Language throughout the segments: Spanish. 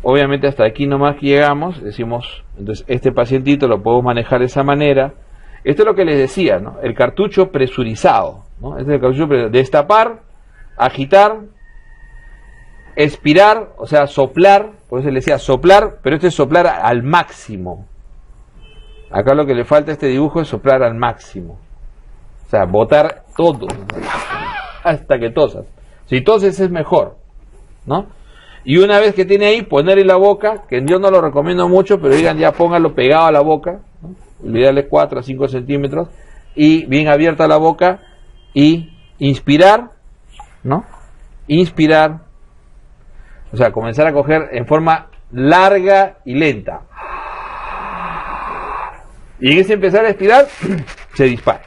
obviamente hasta aquí nomás que llegamos, decimos, entonces este pacientito lo podemos manejar de esa manera. Esto es lo que les decía, ¿no? El cartucho presurizado, ¿no? Este es el cartucho presurizado. Destapar, agitar, expirar, o sea, soplar, por eso le decía soplar, pero este es soplar al máximo. Acá lo que le falta a este dibujo es soplar al máximo. O sea, botar todo, hasta que tosas. Si toses es mejor, ¿no? Y una vez que tiene ahí, poner en la boca, que yo no lo recomiendo mucho, pero digan ya póngalo pegado a la boca, ¿no? Olvidarle 4 a 5 centímetros, y bien abierta la boca, y inspirar, ¿no? Inspirar, o sea, comenzar a coger en forma larga y lenta. Y en ese empezar a expirar, se dispara.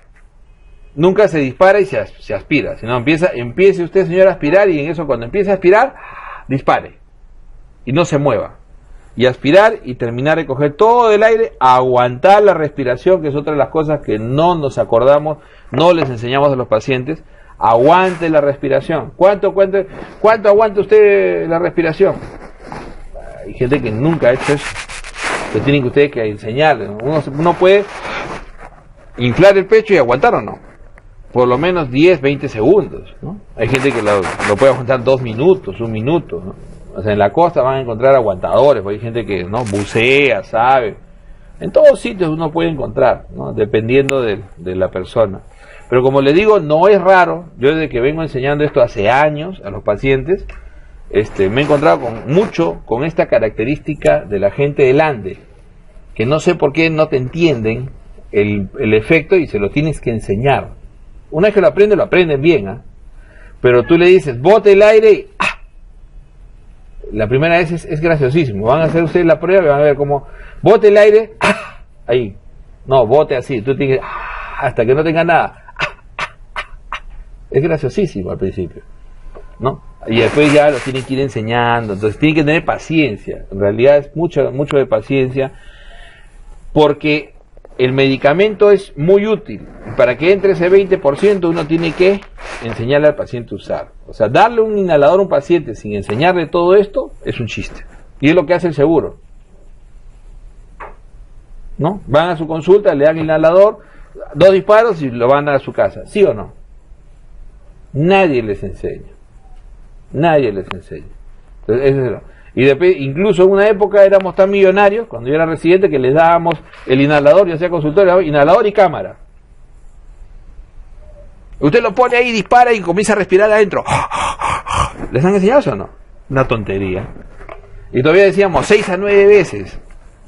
Nunca se dispara y se aspira, sino empiece usted, señor, a aspirar, y en eso cuando empiece a aspirar, dispare. Y no se mueva. Y aspirar y terminar de coger todo el aire, aguantar la respiración, que es otra de las cosas que no nos acordamos, no les enseñamos a los pacientes. Aguante la respiración. ¿Cuánto aguanta usted la respiración? Hay gente que nunca ha hecho eso. Que tienen que ustedes que enseñarles. Uno puede inflar el pecho y aguantar o no. Por lo menos 10, 20 segundos, ¿no? Hay gente que lo puede aguantar 2 minutos, 1 minuto, ¿no? O sea, en la costa van a encontrar aguantadores, porque hay gente que no bucea, sabe. En todos sitios uno puede encontrar, ¿no? Dependiendo de la persona. Pero como les digo, no es raro. Yo desde que vengo enseñando esto hace años a los pacientes, me he encontrado con esta característica de la gente del Ande, que no sé por qué no te entienden el efecto y se lo tienes que enseñar. Una vez que lo aprenden bien, ¿eh? Pero tú le dices, bote el aire y ¡ah! La primera vez es graciosísimo. Van a hacer ustedes la prueba y van a ver cómo bote el aire, ¡ah! Ahí. No, bote así, tú tienes ¡ah! Hasta que no tenga nada. Es graciosísimo al principio, ¿no? Y después ya lo tienen que ir enseñando. Entonces tienen que tener paciencia. En realidad es mucho de paciencia, porque el medicamento es muy útil. Para que entre ese 20% uno tiene que enseñarle al paciente a usar. O sea, darle un inhalador a un paciente sin enseñarle todo esto es un chiste. Y es lo que hace el seguro, ¿no? Van a su consulta, le dan el inhalador, 2 disparos y lo van a su casa. ¿Sí o no? Nadie les enseña. Nadie les enseña. Entonces, eso es y después, incluso en una época éramos tan millonarios, cuando yo era residente, que les dábamos el inhalador, yo hacía consultorio, inhalador y cámara. Usted lo pone ahí, dispara y comienza a respirar adentro. ¿Les han enseñado eso o no? Una tontería. Y todavía decíamos 6 a 9 veces.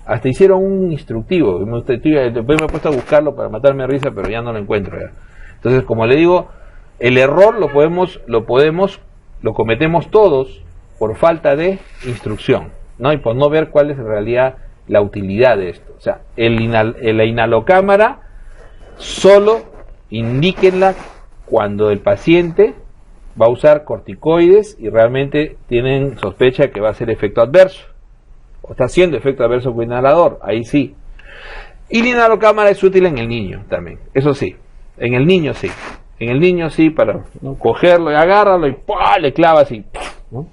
Hasta hicieron un instructivo. Después me he puesto a buscarlo para matarme de risa, pero ya no lo encuentro ya. Entonces, como le digo, el error lo cometemos todos por falta de instrucción, ¿no? Y por no ver cuál es en realidad la utilidad de esto. O sea, la inhalocámara solo indíquenla cuando el paciente va a usar corticoides y realmente tienen sospecha que va a hacer efecto adverso, o está haciendo efecto adverso con inhalador, ahí sí. Y la inhalocámara es útil en el niño también, eso sí, en el niño sí, para, ¿no?, cogerlo y agárralo y ¡pua!, le clavas y ¿no?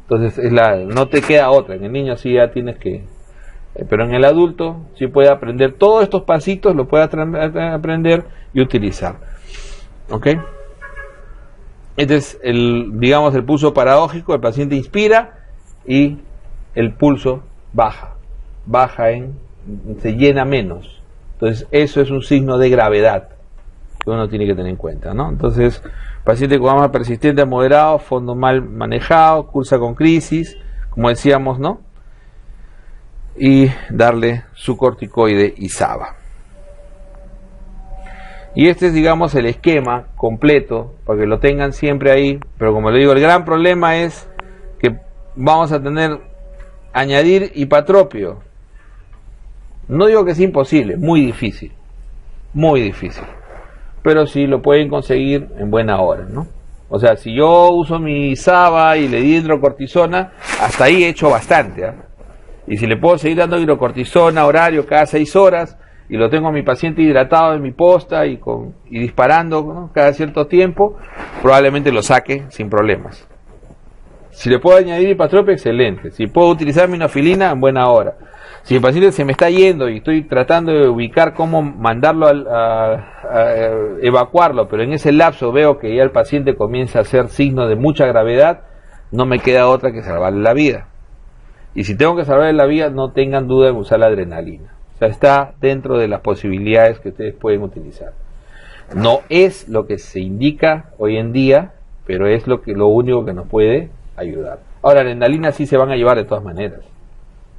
Entonces no te queda otra. En el niño sí ya tienes que, pero en el adulto sí puede aprender todos estos pasitos, lo puede aprender y utilizar. ¿Ok? Este es el pulso paradójico. El paciente inspira y el pulso baja, se llena menos. Entonces eso es un signo de gravedad que uno tiene que tener en cuenta, ¿no? Entonces, paciente con asma persistente a moderado, fondo mal manejado, cursa con crisis, como decíamos, ¿no? Y darle su corticoide ISABA. Y este es, digamos, el esquema completo, para que lo tengan siempre ahí. Pero como le digo, el gran problema es que vamos a añadir hipatropio. No digo que es imposible, muy difícil. Pero sí lo pueden conseguir en buena hora, ¿no? O sea, si yo uso mi ISABA y le di hidrocortisona, hasta ahí he hecho bastante, ¿eh? Y si le puedo seguir dando hidrocortisona horario cada 6 horas, y lo tengo a mi paciente hidratado en mi posta y disparando, ¿no?, cada cierto tiempo, probablemente lo saque sin problemas. Si le puedo añadir ipratrope, excelente. Si puedo utilizar minofilina, en buena hora. Si el paciente se me está yendo y estoy tratando de ubicar cómo mandarlo a evacuarlo, pero en ese lapso veo que ya el paciente comienza a hacer signos de mucha gravedad, no me queda otra que salvarle la vida. Y si tengo que salvarle la vida, no tengan duda en usar la adrenalina. O sea, está dentro de las posibilidades que ustedes pueden utilizar. No es lo que se indica hoy en día, pero es lo único que nos puede ayudar. Ahora, la adrenalina sí se van a llevar de todas maneras,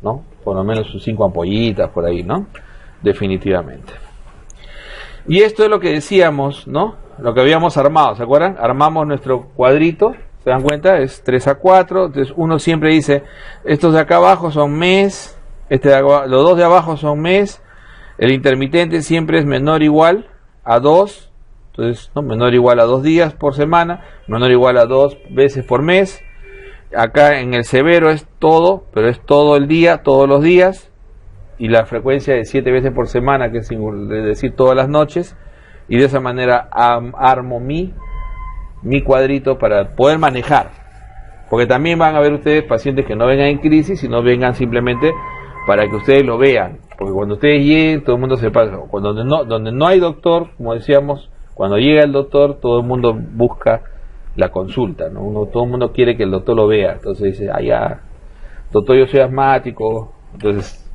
¿no? Por lo menos sus 5 ampollitas por ahí, ¿no? Definitivamente. Y esto es lo que decíamos, ¿no? Lo que habíamos armado, ¿se acuerdan? Armamos nuestro cuadrito, ¿se dan cuenta? Es 3 a 4, entonces uno siempre dice, estos de acá abajo son mes, los dos de abajo son mes, el intermitente siempre es menor o igual a 2, entonces, ¿no? Menor o igual a 2 días por semana, menor o igual a 2 veces por mes. Acá en el severo es todo, pero es todo el día, todos los días, y la frecuencia de 7 veces por semana, que es decir todas las noches, y de esa manera armo mi cuadrito para poder manejar, porque también van a ver ustedes pacientes que no vengan en crisis, sino vengan simplemente para que ustedes lo vean, porque cuando ustedes lleguen, todo el mundo se pasa, donde no hay doctor, como decíamos, cuando llega el doctor, todo el mundo busca la consulta, ¿no? Todo el mundo quiere que el doctor lo vea, entonces dice, ya, doctor, yo soy asmático, entonces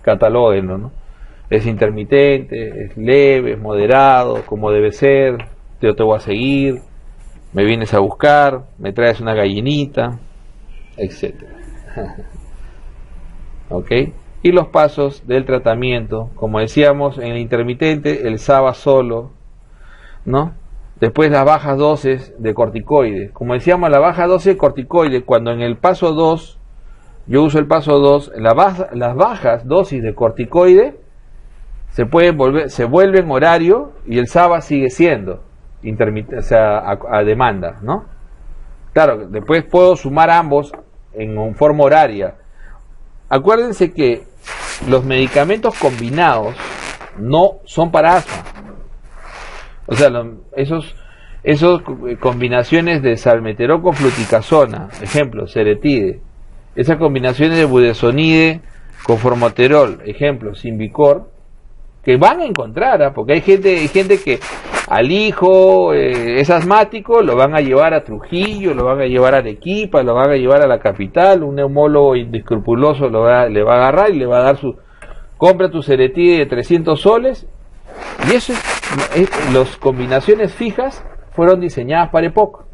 catalóguenlo, ¿no? Es intermitente, es leve, es moderado, como debe ser, yo te voy a seguir, me vienes a buscar, me traes una gallinita, etcétera. ¿Ok? Y los pasos del tratamiento, como decíamos, en el intermitente, el SABA solo, ¿no? Después las bajas dosis de corticoides. Como decíamos, la baja dosis de corticoides, cuando en el paso 2, yo uso el paso 2, las bajas dosis de corticoide se vuelven horario y el SABA sigue siendo intermitente, o sea, a demanda, ¿no? Claro, después puedo sumar ambos en forma horaria. Acuérdense que los medicamentos combinados no son para asma. O sea, esos combinaciones de salmeterol con fluticasona, ejemplo, ceretide, esas combinaciones de budesonide con formoterol, ejemplo, Symbicort, que van a encontrar, porque hay gente que al hijo es asmático, lo van a llevar a Trujillo, lo van a llevar a Arequipa, lo van a llevar a la capital, un neumólogo indescrupuloso le va a agarrar y le va a dar compra tu ceretide de 300 soles, y eso las combinaciones fijas fueron diseñadas para EPOC.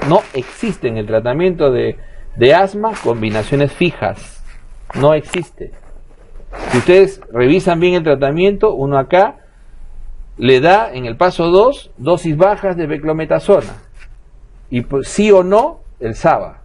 No existen en el tratamiento de asma combinaciones fijas, no existe. Si ustedes revisan bien el tratamiento, uno acá le da en el paso 2 dosis bajas de beclometasona y pues, sí o no el SABA,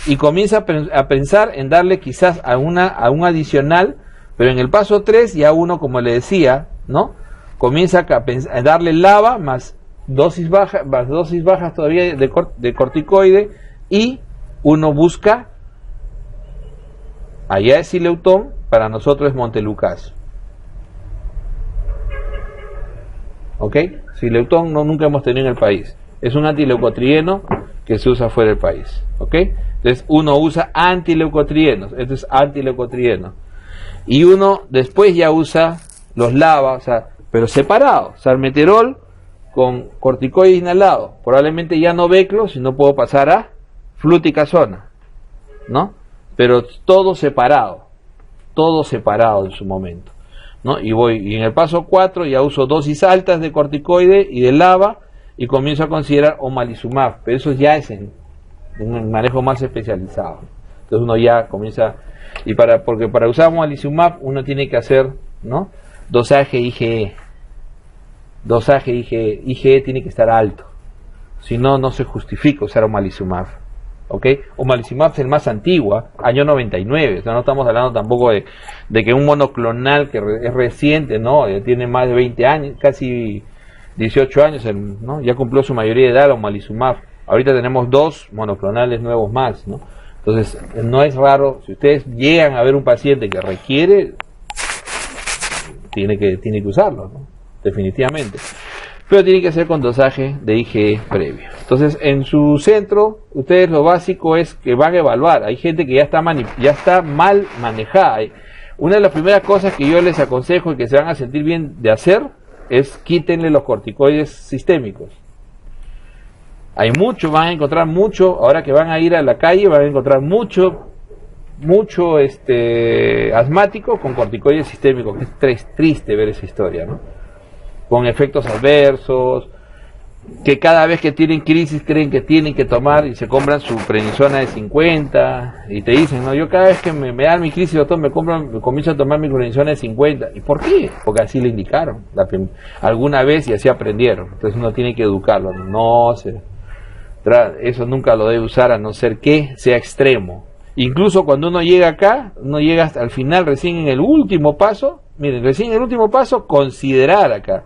y comienza a pensar en darle quizás a un adicional, pero en el paso 3 ya uno, como le decía, ¿no? Comienza a darle LABA más dosis bajas todavía de corticoide, y uno busca, allá es Sileutón, para nosotros es Montelukast. ¿Ok? Sileutón nunca hemos tenido en el país. Es un antileucotrieno que se usa fuera del país. ¿Ok? Entonces uno usa antileucotrienos. Esto es antileucotrieno. Y uno después ya usa los LABA, o sea, pero separados. Salmeterol con corticoide inhalado. Probablemente ya no beclo, sino puedo pasar a fluticasona, ¿no? Pero todo separado en su momento, ¿no? Y en el paso 4 ya uso dosis altas de corticoide y de LABA y comienzo a considerar omalizumab, pero eso ya es en un manejo más especializado. Entonces uno ya comienza, porque para usar omalizumab uno tiene que hacer, ¿no? Dosaje IgE. IgE tiene que estar alto, si no, no se justifica usar omalizumab. ¿Ok? Omalizumab es el más antiguo, año 99, o sea, no estamos hablando tampoco de que un monoclonal que es reciente, ¿no? Tiene más de 20 años, casi 18 años, ¿no? Ya cumplió su mayoría de edad el omalizumab. Ahorita tenemos 2 monoclonales nuevos más, ¿no? Entonces, no es raro, si ustedes llegan a ver un paciente que requiere, tiene que usarlo, ¿no? Definitivamente. pero tiene que ser con dosaje de IgE previo. Entonces, en su centro, ustedes lo básico es que van a evaluar. Hay gente que ya está mal manejada. Una de las primeras cosas que yo les aconsejo y que se van a sentir bien de hacer es quítenle los corticoides sistémicos. Hay mucho, van a encontrar mucho, ahora que van a ir a la calle, van a encontrar mucho asmático con corticoides sistémicos. Es triste ver esa historia, ¿no? Con efectos adversos, que cada vez que tienen crisis creen que tienen que tomar y se compran su prednisona de 50 y te dicen, no, yo cada vez que me dan mi crisis, doctor, me comienzo a tomar mi prednisona de 50. ¿Y por qué? Porque así le indicaron alguna vez y así aprendieron. Entonces uno tiene que educarlo. Eso nunca lo debe usar a no ser que sea extremo. Incluso cuando uno llega acá, uno llega hasta el final, recién en el último paso, miren, recién en el último paso, considerar acá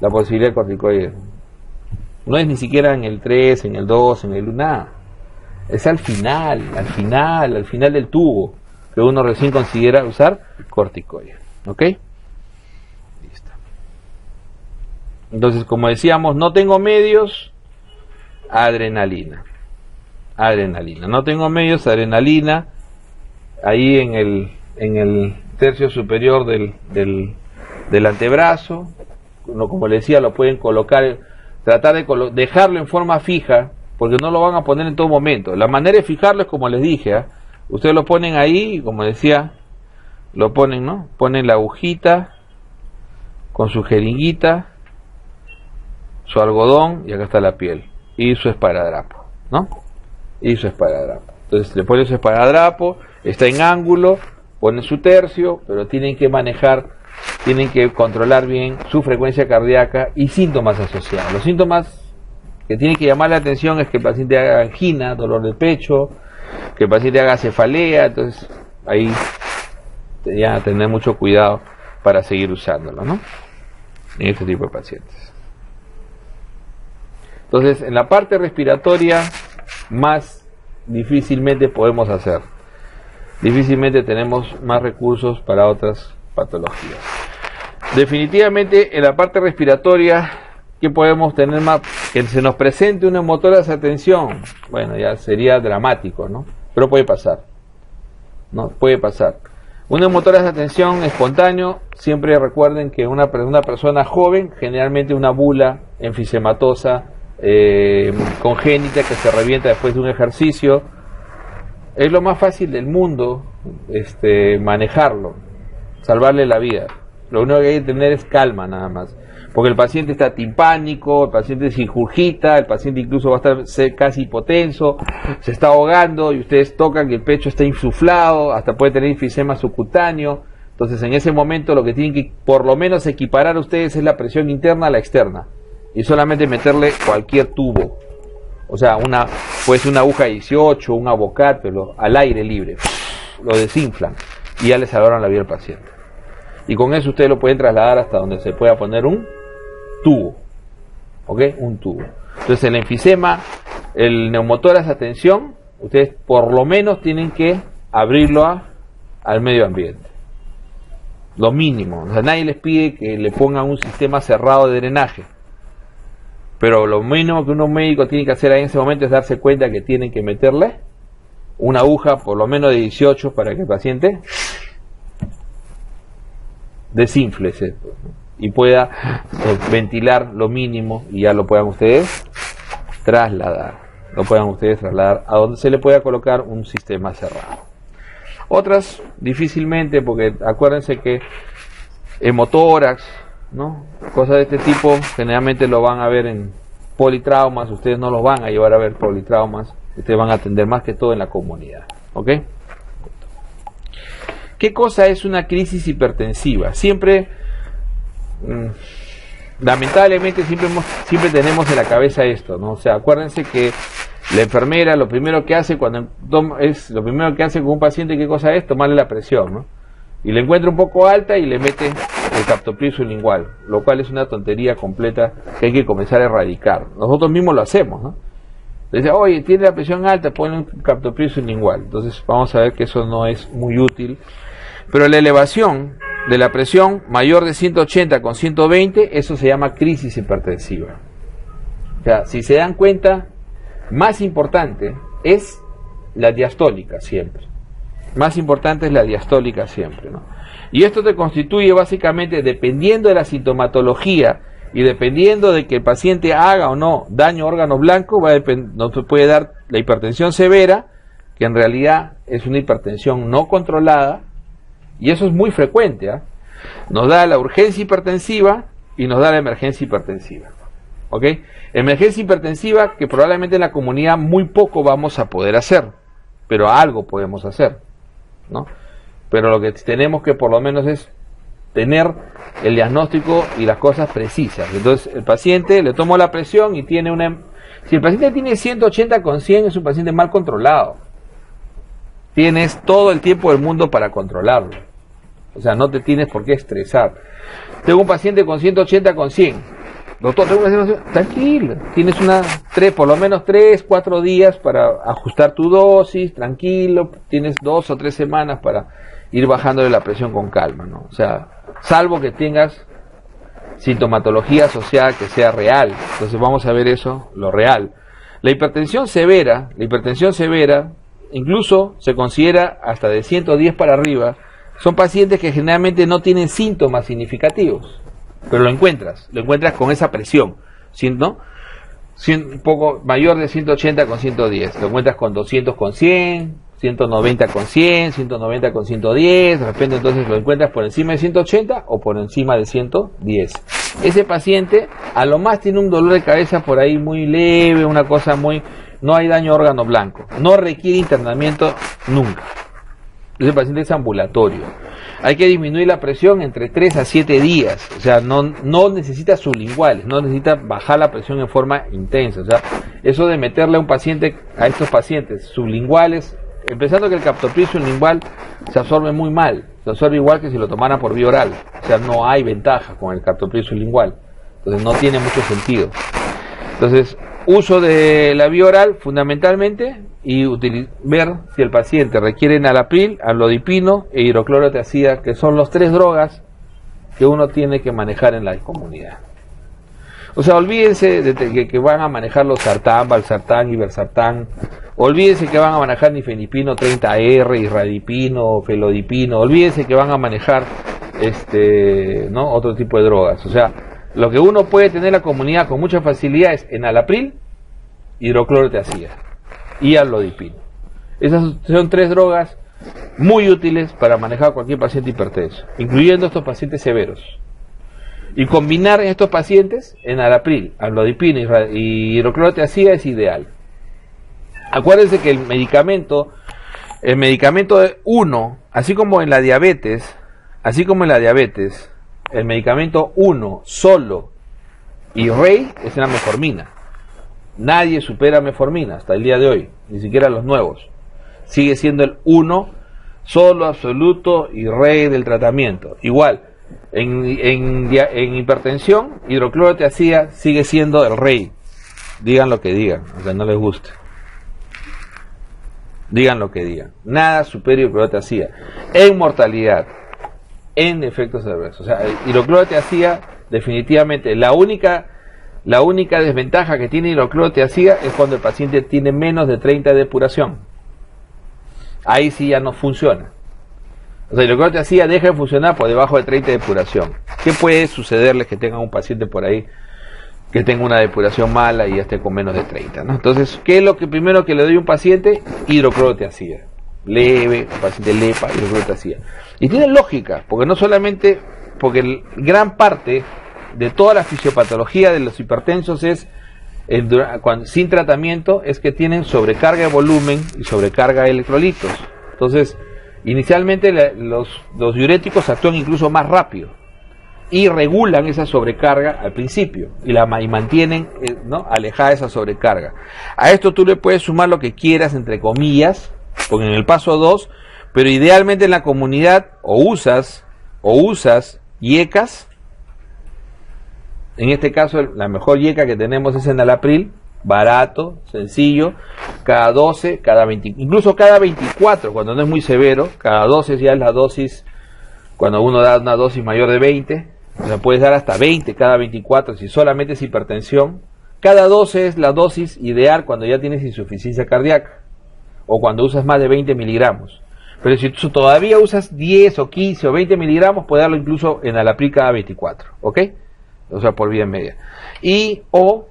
la posibilidad de corticoides. No es ni siquiera en el 3, en el 2, en el 1, nada. Es al final del tubo, que uno recién considera usar corticoides. ¿Ok? Listo. Entonces, como decíamos, no tengo medios, adrenalina. No tengo medios, adrenalina. Ahí en el tercio superior del antebrazo. Como les decía, lo pueden colocar, tratar de dejarlo en forma fija, porque no lo van a poner en todo momento. La manera de fijarlo es como les dije, ustedes lo ponen ahí, como decía, lo ponen, ¿no? Ponen la agujita con su jeringuita, su algodón, y acá está la piel, y su esparadrapo, ¿no? Y su esparadrapo. Entonces le ponen su esparadrapo, está en ángulo, ponen su tercio, pero tienen que controlar bien su frecuencia cardíaca y síntomas asociados. Los síntomas que tienen que llamar la atención es que el paciente haga angina, dolor de pecho, que el paciente haga cefalea. Entonces ahí ya tener mucho cuidado para seguir usándolo, ¿no? En este tipo de pacientes. Entonces, en la parte respiratoria más difícilmente podemos hacer. Difícilmente tenemos más recursos para otras patologías. Definitivamente en la parte respiratoria, ¿qué podemos tener más? Que se nos presente una motora de atención. Bueno, ya sería dramático, ¿no? Pero puede pasar. ¿No? Puede pasar. Una motora de atención espontáneo, siempre recuerden que una persona joven, generalmente una bula enfisematosa congénita que se revienta después de un ejercicio, es lo más fácil del mundo manejarlo, salvarle la vida. Lo único que hay que tener es calma nada más, porque el paciente está timpánico, el paciente se ingurgita, el paciente incluso va a estar casi hipotenso, se está ahogando y ustedes tocan que el pecho está insuflado, hasta puede tener enfisema subcutáneo. Entonces en ese momento lo que tienen que por lo menos equiparar ustedes es la presión interna a la externa y solamente meterle cualquier tubo, o sea, puede ser una aguja 18, un Avocat, pero al aire libre, lo desinflan y ya le salvaron la vida al paciente. Y con eso ustedes lo pueden trasladar hasta donde se pueda poner un tubo, ¿ok? Un tubo. Entonces el enfisema, el neumotórax a tensión, ustedes por lo menos tienen que abrirlo al medio ambiente. Lo mínimo, o sea, nadie les pide que le pongan un sistema cerrado de drenaje. Pero lo mínimo que un médico tiene que hacer ahí en ese momento es darse cuenta que tienen que meterle una aguja por lo menos de 18 para que el paciente desinflese y pueda ventilar lo mínimo y ya lo puedan ustedes trasladar. A donde se le pueda colocar un sistema cerrado. Otras difícilmente, porque acuérdense que hemotórax, ¿no? Cosas de este tipo generalmente lo van a ver en politraumas. Ustedes no los van a llevar a ver politraumas, ustedes van a atender más que todo en la comunidad, ¿ok? ¿Qué cosa es una crisis hipertensiva? Siempre, lamentablemente siempre tenemos en la cabeza esto, ¿no? O sea, acuérdense que la enfermera lo primero que hace con un paciente, ¿qué cosa es? Tomarle la presión, ¿no? Y le encuentra un poco alta y le mete el captopril sublingual, lo cual es una tontería completa que hay que comenzar a erradicar. Nosotros mismos lo hacemos, ¿no? Dice, oye, tiene la presión alta, ponle un captopril sublingual. Entonces vamos a ver que eso no es muy útil. Pero la elevación de la presión mayor de 180 con 120, eso se llama crisis hipertensiva. O sea, si se dan cuenta, más importante es la diastólica siempre. Más importante es la diastólica siempre, ¿no? Y esto te constituye básicamente, dependiendo de la sintomatología y dependiendo de que el paciente haga o no daño a órganos blancos, nos puede dar la hipertensión severa, que en realidad es una hipertensión no controlada, y eso es muy frecuente, ¿eh? Nos da la urgencia hipertensiva y nos da la emergencia hipertensiva. ¿Ok? Emergencia hipertensiva que probablemente en la comunidad muy poco vamos a poder hacer, pero algo podemos hacer, ¿no? Pero lo que tenemos que por lo menos es tener el diagnóstico y las cosas precisas. Entonces el paciente le tomó la presión y tiene una... Si el paciente tiene 180 con 100 es un paciente mal controlado. Tienes todo el tiempo del mundo para controlarlo. O sea, no te tienes por qué estresar. Tengo un paciente con 180 con 100. Doctor, tengo un paciente... Tranquilo. Tienes por lo menos 3, 4 días para ajustar tu dosis, tranquilo. Tienes 2 o 3 semanas para ir bajándole la presión con calma, ¿no? O sea, salvo que tengas sintomatología asociada que sea real. Entonces vamos a ver eso, lo real. La hipertensión severa, incluso se considera hasta de 110 para arriba, son pacientes que generalmente no tienen síntomas significativos, pero lo encuentras con esa presión, ¿no? Un poco mayor de 180 con 110, lo encuentras con 200 con 100, 190 con 100, 190 con 110, de repente entonces lo encuentras por encima de 180 o por encima de 110. Ese paciente a lo más tiene un dolor de cabeza por ahí muy leve, una cosa muy... No hay daño a órgano blanco, no requiere internamiento nunca. Ese paciente es ambulatorio. Hay que disminuir la presión entre 3 a 7 días, o sea, no necesita sublinguales, no necesita bajar la presión en forma intensa. O sea, eso de meterle a estos pacientes sublinguales, empezando que el captopril sublingual se absorbe muy mal, se absorbe igual que si lo tomaran por vía oral, o sea, no hay ventaja con el captopril sublingual, entonces no tiene mucho sentido. Entonces, uso de la vía oral fundamentalmente y ver si el paciente requiere enalapril, amlodipino e hidroclorotiazida, que son las 3 drogas que uno tiene que manejar en la comunidad. O sea, olvídense de que van a manejar los sartán, valsartán, iversartán, olvídense que van a manejar nifedipino 30R, irradipino, felodipino, olvídense que van a manejar ¿no? otro tipo de drogas. O sea, lo que uno puede tener en la comunidad con mucha facilidad es enalapril, hidroclorotiazida y amlodipino. Esas son 3 drogas muy útiles para manejar a cualquier paciente hipertenso, incluyendo estos pacientes severos. Y combinar en estos pacientes enalapril, amlodipino y hidroclorotiazida es ideal. Acuérdense que el medicamento 1, así como en la diabetes, el medicamento 1 solo y rey es la metformina. Nadie supera metformina hasta el día de hoy, ni siquiera los nuevos. Sigue siendo el 1 solo, absoluto y rey del tratamiento. Igual, en hipertensión, hidroclorotiazida sigue siendo el rey. Digan lo que digan, aunque no les guste. Digan lo que digan. Nada supera hidroclorotiazida. En mortalidad, en efectos adversos. O sea, hidroclorotiazida, definitivamente, la única desventaja que tiene hidroclorotiazida es cuando el paciente tiene menos de 30 de depuración. Ahí sí ya no funciona. O sea, hidroclorotiazida deja de funcionar por debajo de 30 de depuración. ¿Qué puede sucederles que tengan un paciente por ahí que tenga una depuración mala y esté con menos de 30, ¿no? Entonces, ¿qué es lo que primero que le doy a un paciente? Hidroclorotiazida. Leve, paciente lepa, hidroclorotiazida. Y tiene lógica, porque no solamente, porque gran parte de toda la fisiopatología de los hipertensos es, sin tratamiento, es que tienen sobrecarga de volumen y sobrecarga de electrolitos. Entonces, inicialmente los diuréticos actúan incluso más rápido y regulan esa sobrecarga al principio y mantienen, ¿no?, alejada esa sobrecarga. A esto tú le puedes sumar lo que quieras, entre comillas, porque en el paso 2, pero idealmente en la comunidad o usas IECAS. En este caso la mejor IECA que tenemos es enalapril, barato, sencillo, cada 12, cada 20, incluso cada 24, cuando no es muy severo, cada 12 ya es la dosis cuando uno da una dosis mayor de 20, o sea, puedes dar hasta 20 cada 24 si solamente es hipertensión. Cada 12 es la dosis ideal cuando ya tienes insuficiencia cardíaca o cuando usas más de 20 miligramos. Pero si tú todavía usas 10 o 15 o 20 miligramos, puedes darlo incluso en enalapril cada 24, ¿ok? O sea, por vía media. Y o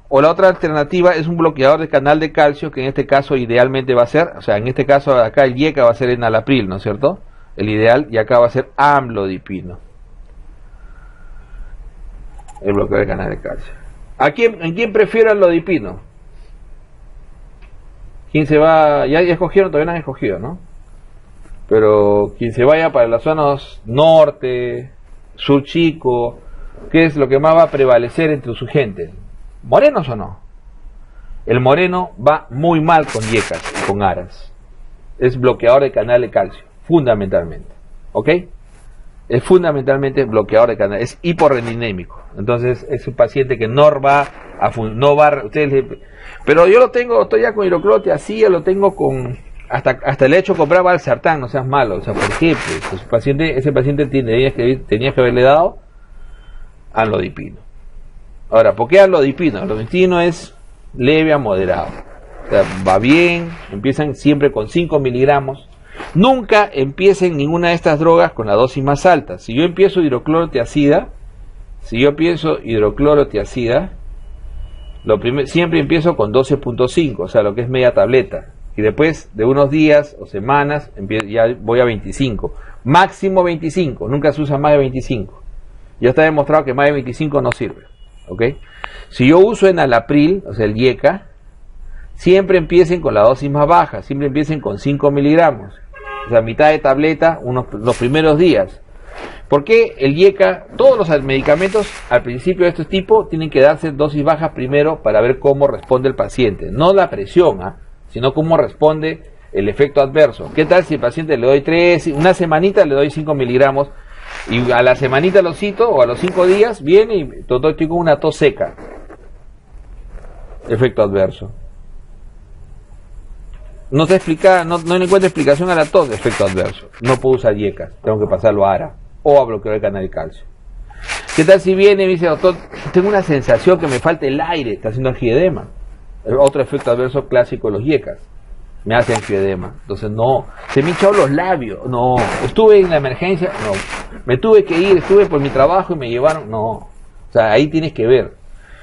la otra alternativa es un bloqueador de canal de calcio, que en este caso idealmente va a ser, o sea, en este caso acá el IECA va a ser enalapril, ¿no es cierto? El ideal, y acá va a ser amlodipino. El bloqueador de canal de calcio. ¿En quién prefiero amlodipino? ¿Quién se va? Ya escogieron, todavía no han escogido, ¿no? Pero quien se vaya para las zonas norte, sur chico, ¿qué es lo que más va a prevalecer entre su gente? ¿Morenos o no? El moreno va muy mal con yecas y con aras. Es bloqueador de canal de calcio, fundamentalmente. ¿Ok? Es fundamentalmente bloqueador de canal, es hiporreninémico. Entonces es un paciente que no va a pero yo lo tengo, estoy ya con hidroclorotiazida, lo tengo con hasta le he hecho comprar valsartán, no seas malo. O sea, ¿por qué? Pues ese paciente tenía que haberle dado amlodipino. Ahora, ¿por qué amlodipino? Amlodipino es leve a moderado. O sea, va bien, empiezan siempre con 5 miligramos. Nunca empiecen ninguna de estas drogas con la dosis más alta. Si yo empiezo hidroclorotiazida, siempre empiezo con 12.5, o sea, lo que es media tableta. Y después de unos días o semanas ya voy a 25. Máximo 25, nunca se usa más de 25. Ya está demostrado que más de 25 no sirve. ¿Ok? Si yo uso enalapril, o sea el IECA, siempre empiecen con la dosis más baja, siempre empiecen con 5 miligramos. O sea, mitad de tableta los primeros días. ¿Por qué el IECA? Todos los medicamentos al principio de este tipo tienen que darse dosis bajas primero para ver cómo responde el paciente. No la presión, sino cómo responde el efecto adverso. ¿Qué tal si el paciente le doy 3, una semanita le doy 5 miligramos y a la semanita lo cito o a los 5 días viene y estoy con una tos seca? Efecto adverso. No se explica, no le encuentro explicación a la tos, efecto adverso. No puedo usar IECAS, tengo que pasarlo a ARA o a bloquear el canal de calcio. ¿Qué tal si viene y me dice, doctor, tengo una sensación que me falta el aire, está haciendo angiedema? Otro efecto adverso clásico de los IECAS, me hace angiedema. Entonces no, se me hincharon los labios, no, estuve en la emergencia, no, me tuve que ir, estuve por mi trabajo y me llevaron, no. O sea, ahí tienes que ver.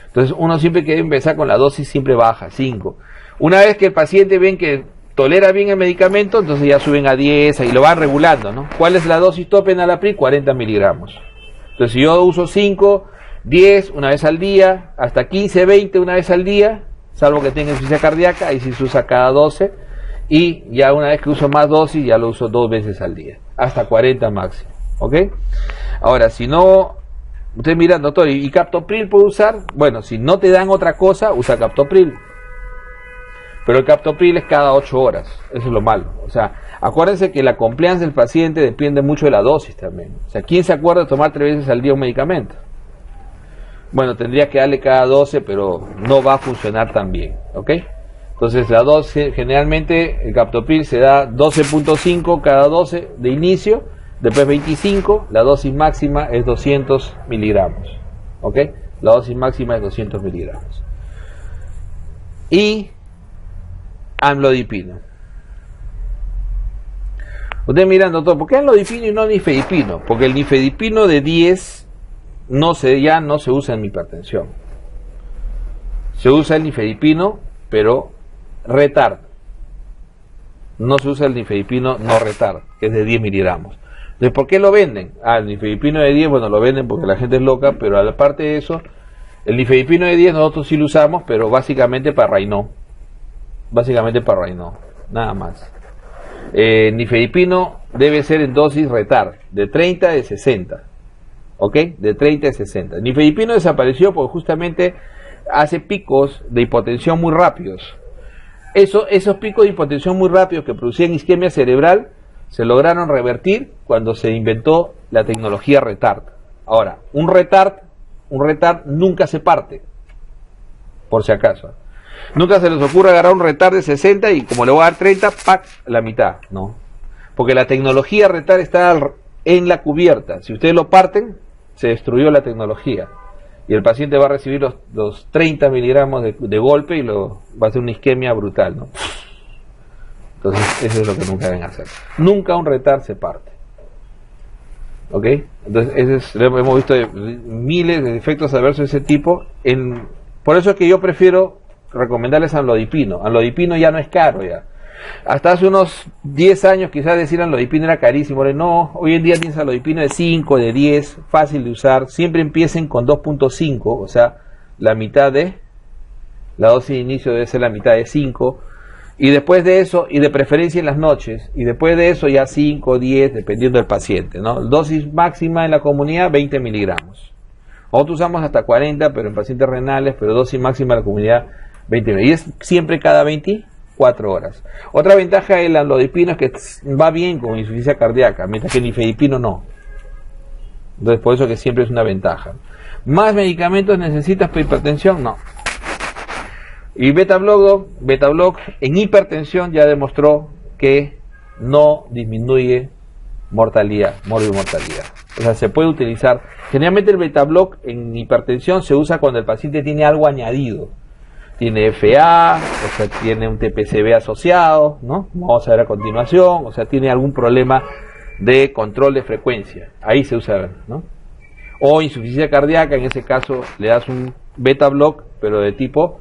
Entonces uno siempre quiere empezar con la dosis siempre baja, 5. Una vez que el paciente ven que tolera bien el medicamento, entonces ya suben a 10 y lo van regulando, ¿no? ¿Cuál es la dosis tope en enalapril? 40 miligramos. Entonces si yo uso 5, 10 una vez al día, hasta 15, 20 una vez al día, salvo que tenga insuficiencia cardíaca, ahí sí se usa cada 12, y ya una vez que uso más dosis, ya lo uso 2 veces al día, hasta 40 máximo, ¿ok? Ahora, si no, ustedes miran, doctor, ¿y captopril puedo usar? Bueno, si no te dan otra cosa, usa captopril. Pero el captopril es cada 8 horas, eso es lo malo. O sea, acuérdense que la compliance del paciente depende mucho de la dosis también. O sea, ¿quién se acuerda de tomar 3 veces al día un medicamento? Bueno, tendría que darle cada 12, pero no va a funcionar tan bien, ¿ok? Entonces la dosis, generalmente el captopril se da 12.5 cada 12 de inicio, después 25, la dosis máxima es 200 miligramos, ¿ok? La dosis máxima es 200 miligramos. Y amlodipino. Ustedes miran, doctor, ¿por qué amlodipino y no nifedipino? Porque el nifedipino de 10 ya no se usa en hipertensión. Se usa el nifedipino, pero retard. No se usa el nifedipino no retard, que es de 10 miligramos. Entonces, ¿por qué lo venden? El nifedipino de 10, bueno, lo venden porque la gente es loca, pero aparte de eso, el nifedipino de 10 nosotros sí lo usamos, pero básicamente para Raynaud. Nada más. Nifedipino debe ser en dosis retard, de 30 a de 60. ¿Ok? De 30 a 60. Nifedipino desapareció porque justamente hace picos de hipotensión muy rápidos. Esos picos de hipotensión muy rápidos que producían isquemia cerebral se lograron revertir cuando se inventó la tecnología retard. Ahora, un retard nunca se parte, por si acaso. Nunca se les ocurre agarrar un retard de 60 y como le voy a dar 30, ¡pac!, la mitad. No. Porque la tecnología retard está en la cubierta. Si ustedes lo parten, se destruyó la tecnología. Y el paciente va a recibir los 30 miligramos de golpe y va a hacer una isquemia brutal, ¿no? Entonces, eso es lo que nunca deben hacer. Nunca un retar se parte. ¿Ok? Entonces, hemos visto miles de efectos adversos de ese tipo. Por eso es que yo prefiero recomendarles amlodipino. Amlodipino ya no es caro ya. Hasta hace unos 10 años quizás decir amlodipino era carísimo. No, hoy en día tienes amlodipino de 5, de 10, fácil de usar. Siempre empiecen con 2.5, o sea, la mitad de la dosis de inicio debe ser la mitad de 5. Y después de eso, y de preferencia en las noches, y después de eso ya 5, 10, dependiendo del paciente, ¿no? Dosis máxima en la comunidad, 20 miligramos. Nosotros usamos hasta 40, pero en pacientes renales, pero dosis máxima en la comunidad, 20 miligramos. Y es siempre cada 24 horas. Otra ventaja del amlodipino es que va bien con insuficiencia cardíaca, mientras que el nifedipino no. Entonces, por eso que siempre es una ventaja. ¿Más medicamentos necesitas para hipertensión? No. Y beta-block en hipertensión ya demostró que no disminuye mortalidad. O sea, se puede utilizar. Generalmente el beta-block en hipertensión se usa cuando el paciente tiene algo añadido. Tiene FA, o sea, tiene un TPCB asociado, ¿no? Vamos a ver a continuación, o sea, tiene algún problema de control de frecuencia. Ahí se usa, ¿no? O insuficiencia cardíaca, en ese caso le das un beta-block, pero de tipo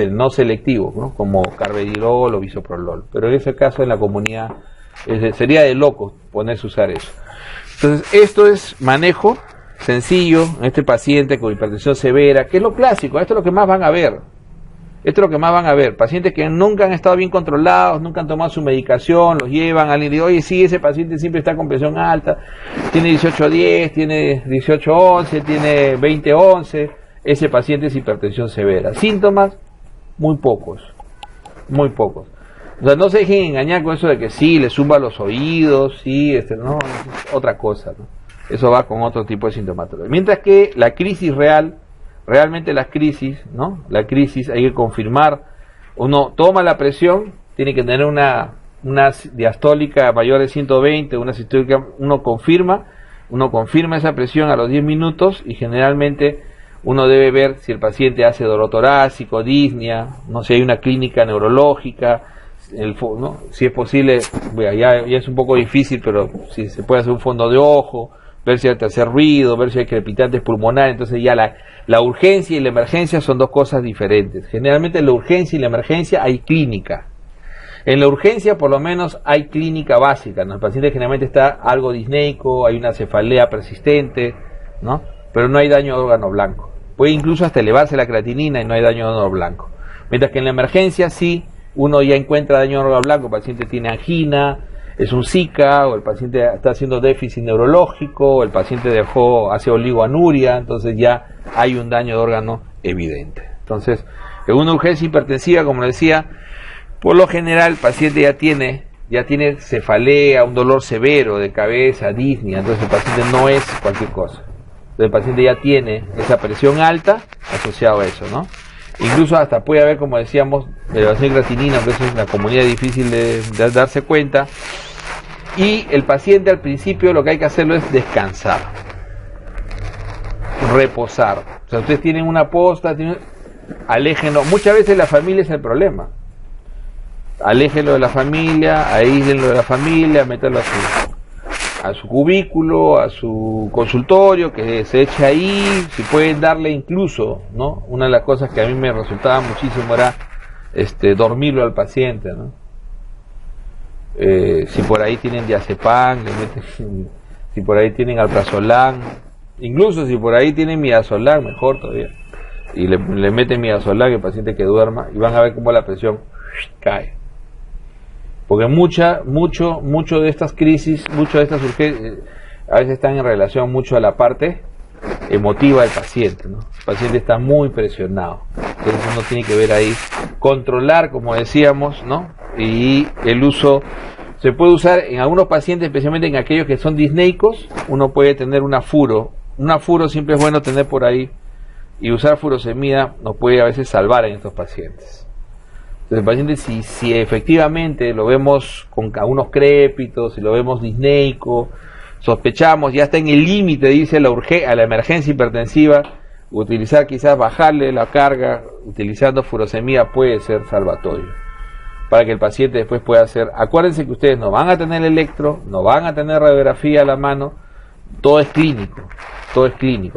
no selectivo, ¿no? Como carvedilol o bisoprolol, pero en ese caso en la comunidad sería de loco ponerse a usar eso. Entonces esto es manejo sencillo en este paciente con hipertensión severa, que es lo clásico. Esto es lo que más van a ver. Pacientes que nunca han estado bien controlados, nunca han tomado su medicación, los llevan, alguien dice, oye, sí, ese paciente siempre está con presión alta, tiene 18-10, tiene 18-11, tiene 20-11, ese paciente es hipertensión severa. Síntomas, muy pocos. O sea, no se dejen engañar con eso de que sí, le zumba los oídos, sí, no, es otra cosa, ¿no? Eso va con otro tipo de sintomatología. Mientras que la crisis realmente las crisis, ¿no? La crisis hay que confirmar, uno toma la presión, tiene que tener una diastólica mayor de 120, una sistólica, uno confirma esa presión a los 10 minutos y generalmente uno debe ver si el paciente hace dolor torácico, disnea, no sé, si hay una clínica neurológica, ¿no? Si es posible, bueno, ya es un poco difícil, pero si se puede hacer un fondo de ojo, ver si hay que hacer ruido, ver si hay crepitantes pulmonares. Entonces ya la urgencia y la emergencia son dos cosas diferentes. Generalmente en la urgencia y la emergencia hay clínica. En la urgencia por lo menos hay clínica básica, ¿no? El paciente generalmente está algo disneico, hay una cefalea persistente, ¿no? Pero no hay daño de órgano blanco. Puede incluso hasta elevarse la creatinina y no hay daño de órgano blanco. Mientras que en la emergencia sí, uno ya encuentra daño de órgano blanco, el paciente tiene angina, es un Zika, o el paciente está haciendo déficit neurológico, o el paciente hace oligoanuria, entonces ya hay un daño de órgano evidente. Entonces, en una urgencia hipertensiva, como decía, por lo general el paciente ya tiene cefalea, un dolor severo de cabeza, disnea, entonces el paciente no es cualquier cosa. Entonces el paciente ya tiene esa presión alta asociado a eso, ¿no? Incluso hasta puede haber, como decíamos, elevación de creatinina, que eso es una comunidad difícil de darse cuenta. Y el paciente al principio lo que hay que hacerlo es descansar, reposar. O sea, ustedes tienen una posta, aléjenlo. Muchas veces la familia es el problema. Aléjenlo de la familia, aíslenlo de la familia, métanlo a su cubículo, a su consultorio, que se eche ahí. Si pueden darle incluso, ¿no? Una de las cosas que a mí me resultaba muchísimo era dormirlo al paciente, ¿no? Si por ahí tienen diazepam, si por ahí tienen alprazolam, incluso si por ahí tienen midazolam, mejor todavía, y le meten midazolam al paciente que duerma, y van a ver cómo la presión cae. Porque mucho de estas crisis, mucho de estas urgencias, a veces están en relación mucho a la parte emotiva del paciente, ¿no? El paciente está muy presionado, entonces uno tiene que ver ahí, controlar, como decíamos, ¿no? Y el uso se puede usar en algunos pacientes, especialmente en aquellos que son disneicos. Uno puede tener un afuro siempre es bueno tener por ahí, y usar furosemida nos puede a veces salvar en estos pacientes. Entonces el paciente, si efectivamente lo vemos con algunos crépitos, si lo vemos disneico, sospechamos, ya está en el límite, dice a la emergencia hipertensiva, utilizar quizás bajarle la carga, utilizando furosemida puede ser salvatorio, para que el paciente después pueda hacer. Acuérdense que ustedes no van a tener electro, no van a tener radiografía a la mano, todo es clínico,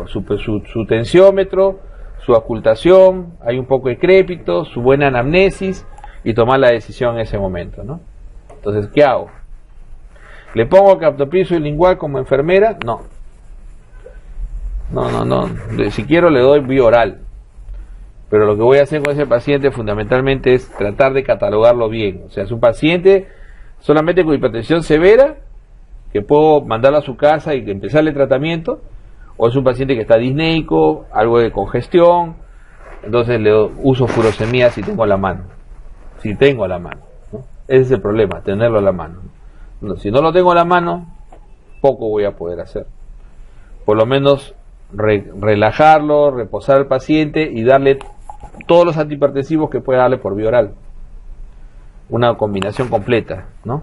su tensiómetro, su ocultación, hay un poco de crépito, su buena anamnesis y tomar la decisión en ese momento, ¿no? Entonces, ¿qué hago? ¿Le pongo captopril sublingual como enfermera? No. Si quiero le doy vía oral. Pero lo que voy a hacer con ese paciente fundamentalmente es tratar de catalogarlo bien. O sea, es un paciente solamente con hipertensión severa, que puedo mandarlo a su casa y empezarle tratamiento, o es un paciente que está disneico, algo de congestión, entonces le uso furosemida si tengo a la mano. ¿No? Ese es el problema, tenerlo a la mano. Si no lo tengo a la mano, poco voy a poder hacer. Por lo menos relajarlo, reposar al paciente y darle todos los antihipertensivos que pueda darle por vía oral. Una combinación completa, ¿no?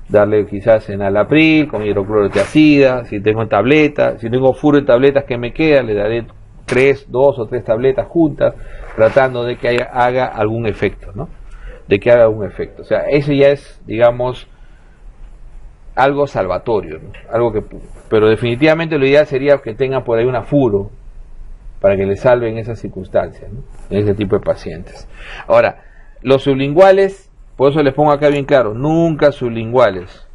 Darle quizás enalapril con hidroclorotiazida, si tengo en tabletas, si tengo furo en tabletas que me queda, le daré 2 o 3 tabletas juntas, tratando de que haga algún efecto, ¿no? O sea, eso ya es, digamos, algo salvatorio, ¿no? Pero definitivamente lo ideal sería que tengan por ahí una furo para que le salven esas circunstancias, ¿no? En ese tipo de pacientes. Ahora, los sublinguales, por eso les pongo acá bien claro, nunca sublinguales,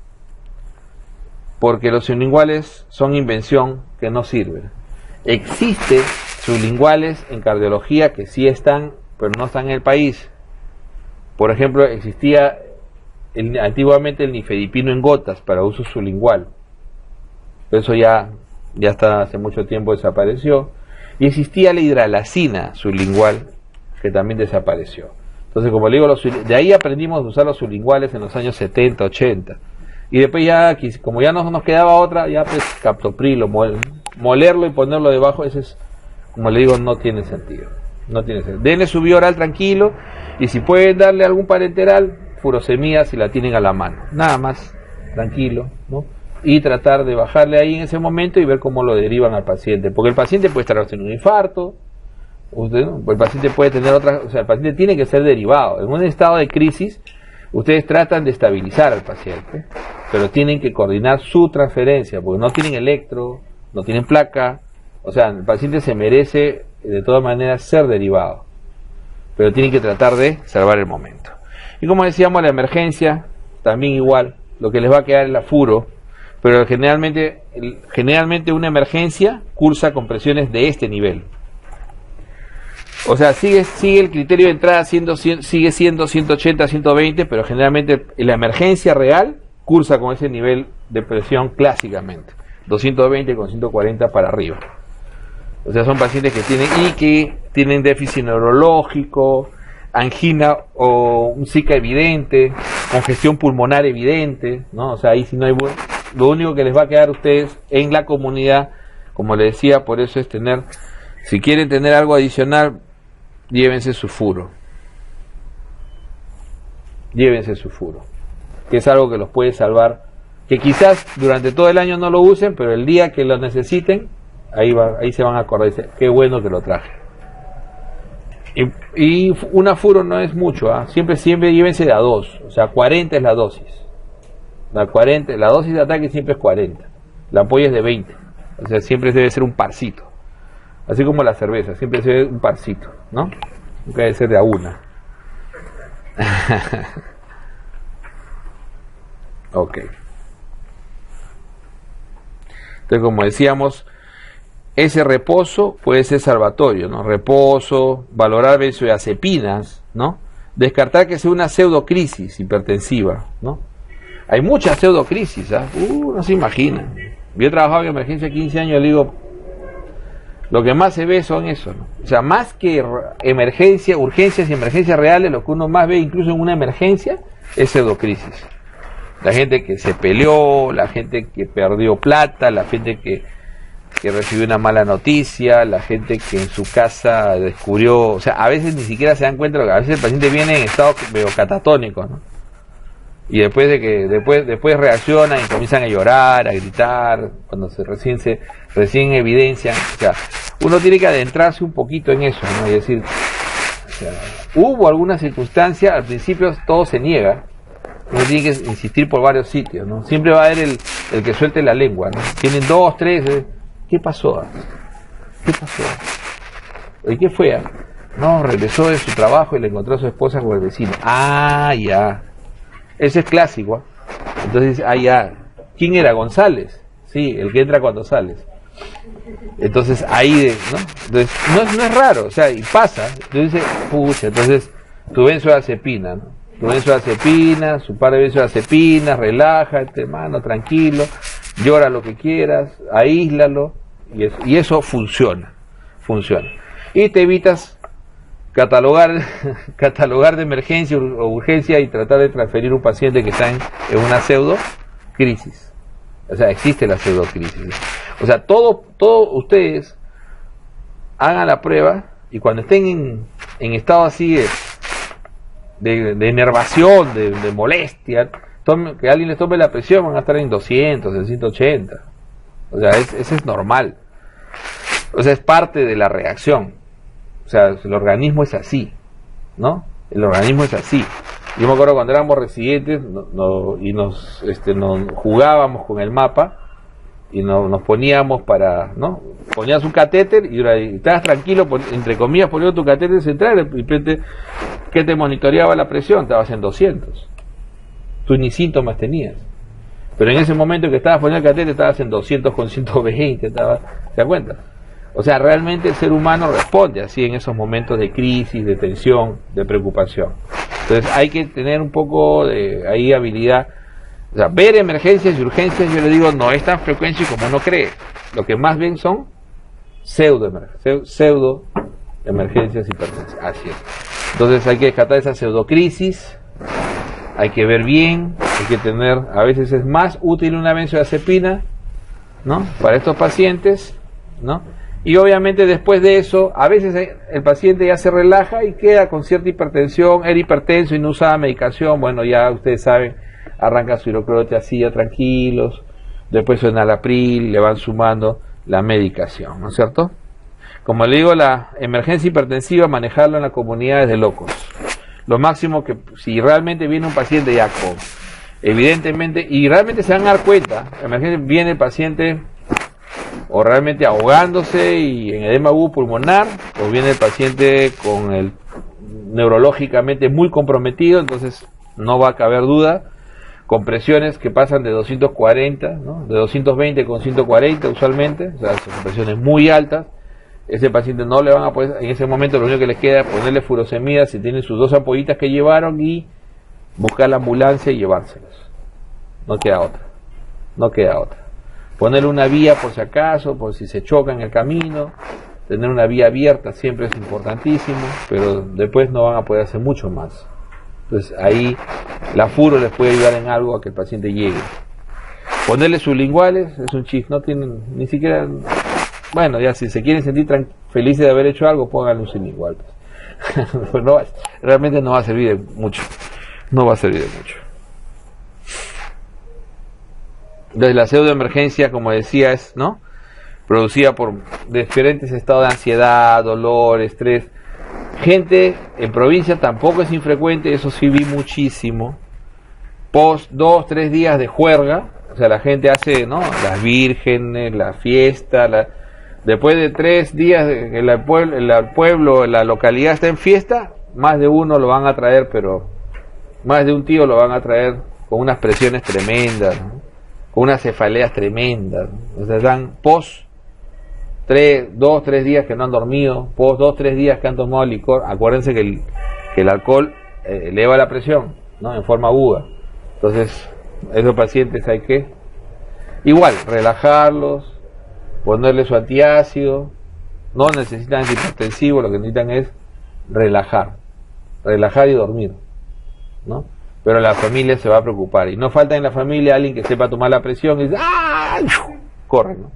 porque los sublinguales son invención que no sirve. Existe sublinguales en cardiología que sí están, pero no están en el país. Por ejemplo, existía antiguamente el nifedipino en gotas para uso sublingual, pero eso ya está hace mucho tiempo desapareció, y existía la hidralacina sublingual que también desapareció. Entonces, como le digo, de ahí aprendimos a usar los sublinguales en los años 70, 80, y después ya, como ya no nos quedaba otra, ya pues captopril, molerlo y ponerlo debajo, ese es, como le digo, no tiene sentido. Denle su vía oral tranquilo, y si pueden darle algún parenteral, furosemida si la tienen a la mano, nada más, tranquilo, ¿no? Y tratar de bajarle ahí en ese momento y ver cómo lo derivan al paciente, porque el paciente puede estar haciendo un infarto, el paciente puede tener o sea, el paciente tiene que ser derivado. En un estado de crisis, ustedes tratan de estabilizar al paciente, pero tienen que coordinar su transferencia, porque no tienen electro, no tienen placa, o sea, el paciente se merece de todas maneras ser derivado, pero tienen que tratar de salvar el momento. Y como decíamos, la emergencia, también igual, lo que les va a quedar es la furo, pero generalmente una emergencia cursa con presiones de este nivel. O sea, sigue el criterio de entrada sigue siendo 180, 120, pero generalmente la emergencia real cursa con ese nivel de presión clásicamente, 220 con 140 para arriba. O sea, son pacientes que tienen déficit neurológico, angina o un zika evidente, congestión pulmonar evidente, ¿no? O sea, ahí si no hay lo único que les va a quedar a ustedes en la comunidad, como les decía, por eso es si quieren tener algo adicional, llévense su furo, que es algo que los puede salvar, que quizás durante todo el año no lo usen, pero el día que lo necesiten, ahí se van a acordar y dicen, qué bueno que lo traje. Y una furo no es mucho, siempre llévense de a 2, o sea, 40 es la dosis. La dosis de ataque siempre es 40, la ampolla es de 20, o sea, siempre debe ser un parcito, así como la cerveza, siempre debe ser un parcito, ¿no? Nunca debe ser de a una. Ok. Entonces, como decíamos, ese reposo puede ser salvatorio, ¿no? Reposo, valorar benzodiazepinas, ¿no? Descartar que sea una pseudocrisis hipertensiva, ¿no? Hay muchas pseudocrisis, no se imagina. Yo he trabajado en emergencia 15 años, le digo, lo que más se ve son eso, ¿no? O sea, más que urgencias y emergencias reales, lo que uno más ve incluso en una emergencia es pseudocrisis. La gente que se peleó, la gente que perdió plata, la gente que recibió una mala noticia, la gente que en su casa descubrió, o sea, a veces ni siquiera se dan cuenta, a veces el paciente viene en estado medio catatónico, ¿no? Y después reaccionan y comienzan a llorar, a gritar, cuando recién evidencian. O sea, uno tiene que adentrarse un poquito en eso, ¿no? Y decir, o sea, hubo alguna circunstancia, al principio todo se niega, uno tiene que insistir por varios sitios, ¿no? Siempre va a haber el que suelte la lengua, ¿no? Tienen 2, 3, ¿qué pasó? ¿Qué pasó? ¿Y qué fue? No, regresó de su trabajo y le encontró a su esposa con el vecino. Ah, ya. Ese es clásico, ¿eh? Entonces, ya. ¿Quién era? González. Sí, el que entra cuando sales. Entonces, ahí, ¿no? Entonces, no es raro, o sea, y pasa. Entonces, pucha, entonces, tu benzoazepina, ¿no? Tu benzoazepina, su par de benzoazepinas, relájate, hermano, tranquilo, llora lo que quieras, aíslalo, y eso funciona. Y te evitas catalogar de emergencia o urgencia y tratar de transferir un paciente que está en una pseudo crisis. O sea, existe la pseudo crisis. O sea, todo ustedes hagan la prueba y cuando estén en estado así de enervación, de molestia, que alguien les tome la presión, van a estar en 200, en 180. O sea, eso es normal. O sea, es parte de la reacción. O sea, el organismo es así, ¿no? El organismo es así. Yo me acuerdo cuando éramos residentes y nos jugábamos con el mapa y nos poníamos ¿no? Ponías un catéter y estabas tranquilo, entre comillas, poniendo tu catéter central y de repente, ¿qué te monitoreaba la presión? Estabas en 200. Tú ni síntomas tenías. Pero en ese momento que estabas poniendo el catéter estabas en 200 con 120, ¿te das cuenta? O sea, realmente el ser humano responde así en esos momentos de crisis, de tensión, de preocupación. Entonces hay que tener un poco de habilidad. O sea, ver emergencias y urgencias, yo le digo, no es tan frecuente como uno cree. Lo que más ven son pseudo emergencias y hipertensión. Así es. Entonces hay que descartar esa pseudocrisis, hay que ver bien, hay que tener, a veces es más útil una benzodiazepina, ¿no? Para estos pacientes, ¿no? Y obviamente después de eso, a veces el paciente ya se relaja y queda con cierta hipertensión, era hipertenso y no usaba medicación, bueno, ya ustedes saben, arranca su hidroclorotiazida tranquilos, después su enalapril, le van sumando la medicación, ¿no es cierto? Como le digo, la emergencia hipertensiva, manejarlo en la comunidad es de locos. Lo máximo que, si realmente viene un paciente ya con, evidentemente, y realmente se van a dar cuenta, viene el paciente o realmente ahogándose y en edema agudo pulmonar, o viene el paciente con el neurológicamente muy comprometido, entonces no va a caber duda, con presiones que pasan de 240, ¿no? De 220 con 140 usualmente, o sea, son presiones muy altas. Ese paciente no le van a poder, en ese momento lo único que les queda es ponerle furosemida si tienen sus 2 ampollitas que llevaron y buscar la ambulancia y llevárselos. No queda otra. Ponerle una vía por si acaso, por si se choca en el camino, tener una vía abierta siempre es importantísimo, pero después no van a poder hacer mucho más. Entonces ahí la furo les puede ayudar en algo a que el paciente llegue. Ponerle sublinguales es un chiste, no tienen ni siquiera, bueno, ya si se quieren sentir felices de haber hecho algo, pónganle un sublingual. Pues realmente no va a servir de mucho. Entonces la pseudoemergencia, como decía, es, ¿no?, producida por diferentes estados de ansiedad, dolor, estrés. Gente en provincia tampoco es infrecuente, eso sí vi muchísimo. Post 2, 3 días de juerga, o sea, la gente hace, ¿no?, las vírgenes, la fiesta, después de 3 días el pueblo, la localidad está en fiesta, más de uno lo van a traer, pero más de un tío lo van a traer con unas presiones tremendas, ¿no?, con unas cefaleas tremendas, ¿no? O sea, dan post 2, 3 días que no han dormido, post 2, 3 días que han tomado licor. Acuérdense que el alcohol eleva la presión, ¿no?, en forma aguda. Entonces, esos pacientes hay que, igual, relajarlos, ponerle su antiácido. No necesitan antihipertensivo, lo que necesitan es relajar y dormir, ¿no? Pero la familia se va a preocupar, y no falta en la familia alguien que sepa tomar la presión y dice, ¡ah!, corre, ¿no?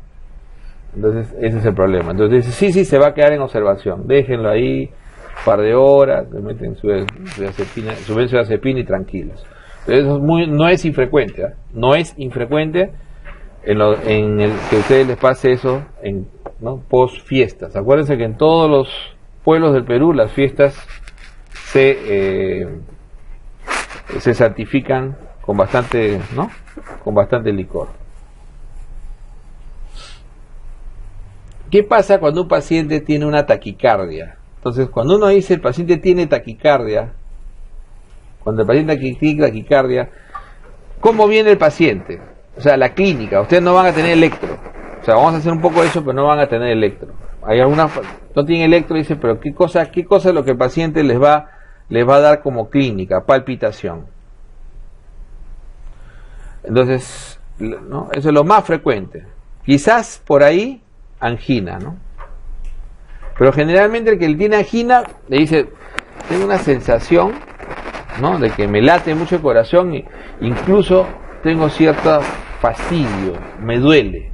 Entonces ese es el problema. Entonces dice, sí, se va a quedar en observación, déjenlo ahí un par de horas, le meten su benzodiazepina y tranquilos. Eso no es infrecuente, ¿eh? No es infrecuente en el que a ustedes les pase eso ¿no? Post fiestas. Acuérdense que en todos los pueblos del Perú las fiestas se santifican con bastante, ¿no? Con bastante licor. ¿Qué pasa cuando un paciente tiene una taquicardia? Entonces, cuando uno dice el paciente tiene taquicardia, cuando el paciente tiene taquicardia, ¿cómo viene el paciente? O sea, la clínica, ustedes no van a tener electro. O sea, vamos a hacer un poco de eso, pero no van a tener electro. Hay algunas, no tienen electro, dice, pero ¿qué cosa es lo que el paciente les va a dar como clínica? Palpitación. Entonces, ¿no? Eso es lo más frecuente. Quizás por ahí, angina, ¿no? Pero generalmente el que tiene angina le dice, tengo una sensación, ¿no? De que me late mucho el corazón e incluso tengo cierto fastidio, me duele.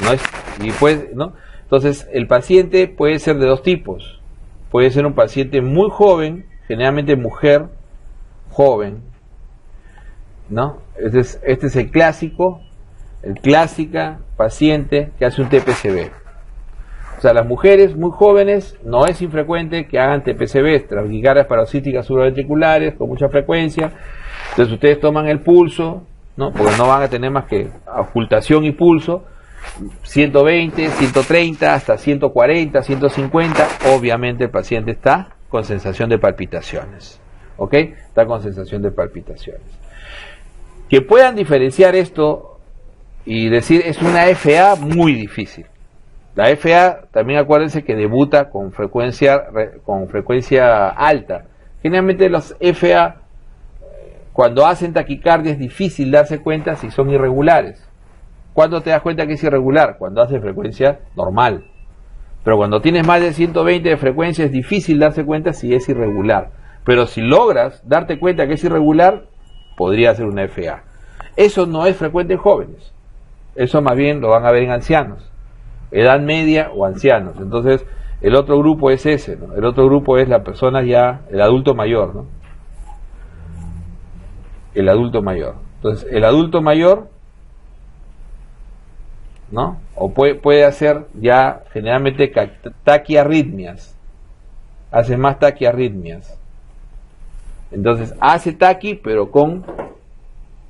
No es, y pues, ¿no? Entonces, el paciente puede ser de dos tipos. Puede ser un paciente muy joven, generalmente mujer joven, ¿no? Este es el clásica paciente que hace un TPCB. O sea, las mujeres muy jóvenes no es infrecuente que hagan TPCB, taquicardias paroxísticas subventriculares con mucha frecuencia. Entonces ustedes toman el pulso, ¿no? Porque no van a tener más que auscultación y pulso, 120, 130, hasta 140, 150, obviamente el paciente está con sensación de palpitaciones, ¿ok? Está con sensación de palpitaciones. Que puedan diferenciar esto y decir es una FA muy difícil. La FA también acuérdense que debuta con frecuencia alta. Generalmente los FA cuando hacen taquicardia es difícil darse cuenta si son irregulares. ¿Cuándo te das cuenta que es irregular? Cuando hace frecuencia normal. Pero cuando tienes más de 120 de frecuencia es difícil darse cuenta si es irregular. Pero si logras darte cuenta que es irregular, podría ser una FA. Eso no es frecuente en jóvenes. Eso más bien lo van a ver en ancianos. Edad media o ancianos. Entonces, el otro grupo es ese, ¿no? El otro grupo es la persona ya, el adulto mayor, ¿no? El adulto mayor. Entonces, el adulto mayor, ¿no? O puede hacer ya generalmente taquiarritmias. Hace más taquiarritmias. Entonces, hace taqui, pero con,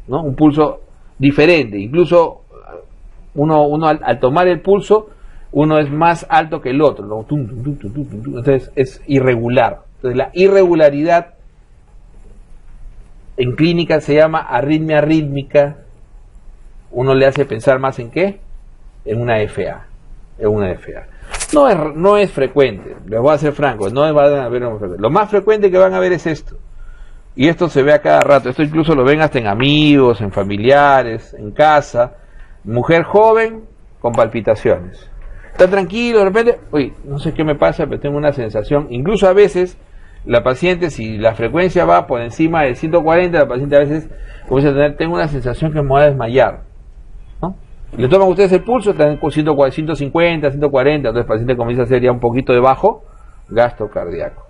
¿no? Un pulso diferente. Incluso uno al tomar el pulso, uno es más alto que el otro, ¿no? Entonces es irregular. Entonces la irregularidad en clínica se llama arritmia rítmica. Uno le hace pensar más en ¿qué? En una FA. En una FA. No es frecuente, les voy a ser franco, no van a ver más frecuente. Lo más frecuente que van a ver es esto. Y esto se ve a cada rato. Esto incluso lo ven hasta en amigos, en familiares, en casa. Mujer joven con palpitaciones. Está tranquilo, de repente, uy, no sé qué me pasa, pero tengo una sensación. Incluso a veces, la paciente, si la frecuencia va por encima de 140, la paciente a veces comienza a tener, tengo una sensación que me voy a desmayar, ¿no? Le toman ustedes el pulso, están con 150, 140, entonces el paciente comienza a hacer ya un poquito de bajo gasto cardíaco.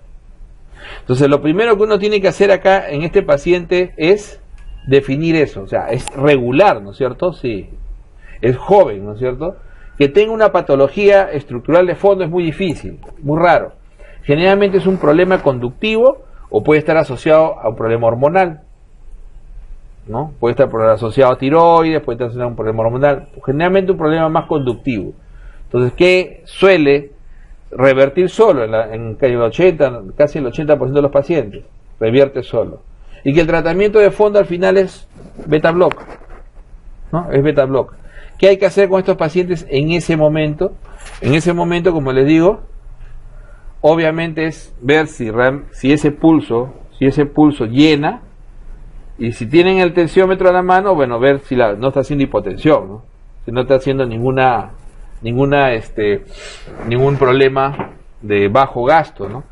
Entonces, lo primero que uno tiene que hacer acá en este paciente es definir eso, o sea, es regular, ¿no es cierto? Sí. Es joven, ¿no es cierto? Que tenga una patología estructural de fondo es muy difícil, muy raro. Generalmente es un problema conductivo o puede estar asociado a un problema hormonal, ¿no? Puede estar asociado a tiroides, puede estar asociado a un problema hormonal, generalmente un problema más conductivo. Entonces, ¿qué suele revertir solo? En casi el 80% de los pacientes, revierte solo. Y que el tratamiento de fondo al final es beta-block, ¿no? Es beta-block. ¿Qué hay que hacer con estos pacientes en ese momento? En ese momento, como les digo, obviamente es ver si ese pulso llena, y si tienen el tensiómetro a la mano, bueno, ver si no está haciendo hipotensión, ¿no? Si no está haciendo ningún problema de bajo gasto, ¿no?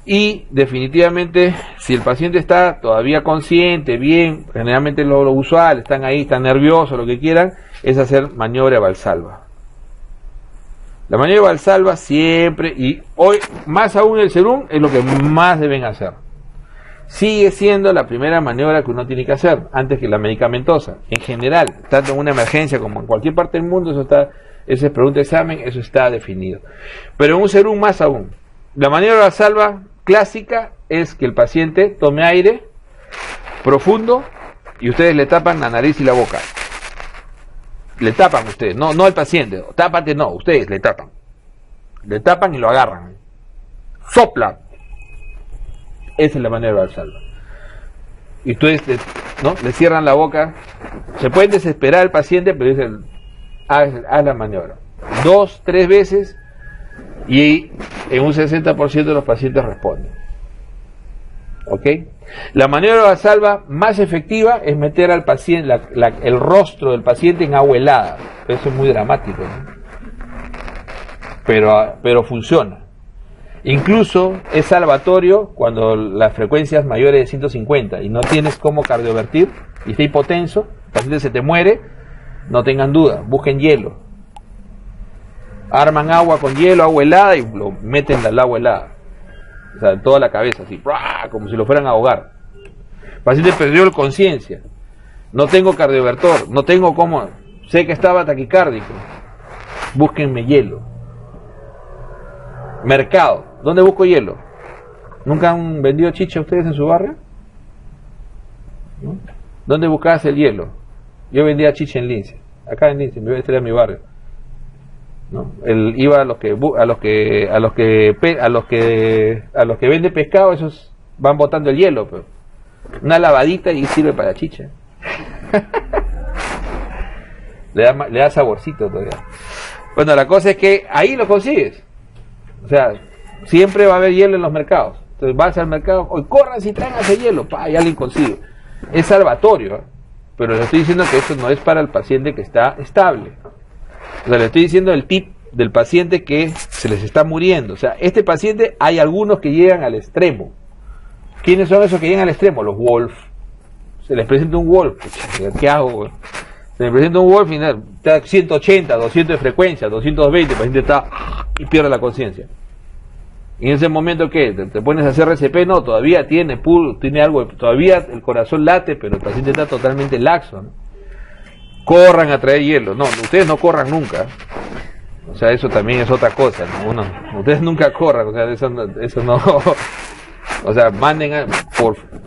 Y definitivamente, si el paciente está todavía consciente, bien, generalmente lo usual, están ahí, están nerviosos, lo que quieran, es hacer maniobra Valsalva. La maniobra Valsalva siempre, y hoy más aún el serum, es lo que más deben hacer. sigue siendo la primera maniobra que uno tiene que hacer antes que la medicamentosa. En general, tanto en una emergencia como en cualquier parte del mundo, esa es pregunta de examen, eso está definido. Pero en un serum más aún. La maniobra Valsalva clásica es que el paciente tome aire profundo y ustedes le tapan la nariz y la boca. Le tapan ustedes, no al paciente, tápate no, ustedes le tapan. Le tapan y lo agarran. Sopla. Esa es la maniobra Valsalva. Y ustedes le cierran la boca. Se pueden desesperar al paciente, pero dicen, haz la maniobra 2, 3 veces y en un 60% de los pacientes responden. ¿Ok? La maniobra Valsalva más efectiva es meter al paciente el rostro del paciente en agua helada. Eso es muy dramático, ¿no? Pero funciona. Incluso es salvatorio cuando la frecuencia es mayor de 150 y no tienes cómo cardiovertir y está hipotenso, el paciente se te muere. No tengan duda, busquen hielo. Arman agua con hielo, agua helada y lo meten al agua helada. O sea, en toda la cabeza, así, como si lo fueran a ahogar. El paciente perdió la conciencia. No tengo cardiovertor, no tengo cómo. Sé que estaba taquicárdico. Búsquenme hielo. Mercado. ¿Dónde busco hielo? ¿Nunca han vendido chicha ustedes en su barrio? ¿No? ¿Dónde buscabas el hielo? Yo vendía chicha en Lince, acá en Lince, este era mi barrio, ¿no? Él iba a los que vende pescado, esos van botando el hielo, pero una lavadita y sirve para chicha. le da saborcito todavía. Bueno, la cosa es que ahí lo consigues. O sea, siempre va a haber hielo en los mercados. Entonces vas al mercado, hoy corran si traen ese hielo, y alguien consigue. Es salvatorio, ¿eh? Pero le estoy diciendo que esto no es para el paciente que está estable. O sea, le estoy diciendo el tip del paciente que se les está muriendo. O sea, este paciente, hay algunos que llegan al extremo. ¿Quiénes son esos que llegan al extremo? Los Wolf. Se les presenta un Wolf. ¿Qué hago, güey? Se les presenta un Wolf y está 180, 200 de frecuencia, 220, el paciente está y pierde la conciencia. Y en ese momento, ¿qué? ¿Te pones a hacer RCP? No, todavía tiene algo, todavía el corazón late, pero el paciente está totalmente laxo, ¿no? Corran a traer hielo. No, ustedes no corran nunca. O sea, eso también es otra cosa, ¿no? Ustedes nunca corran, o sea, eso no. O sea, manden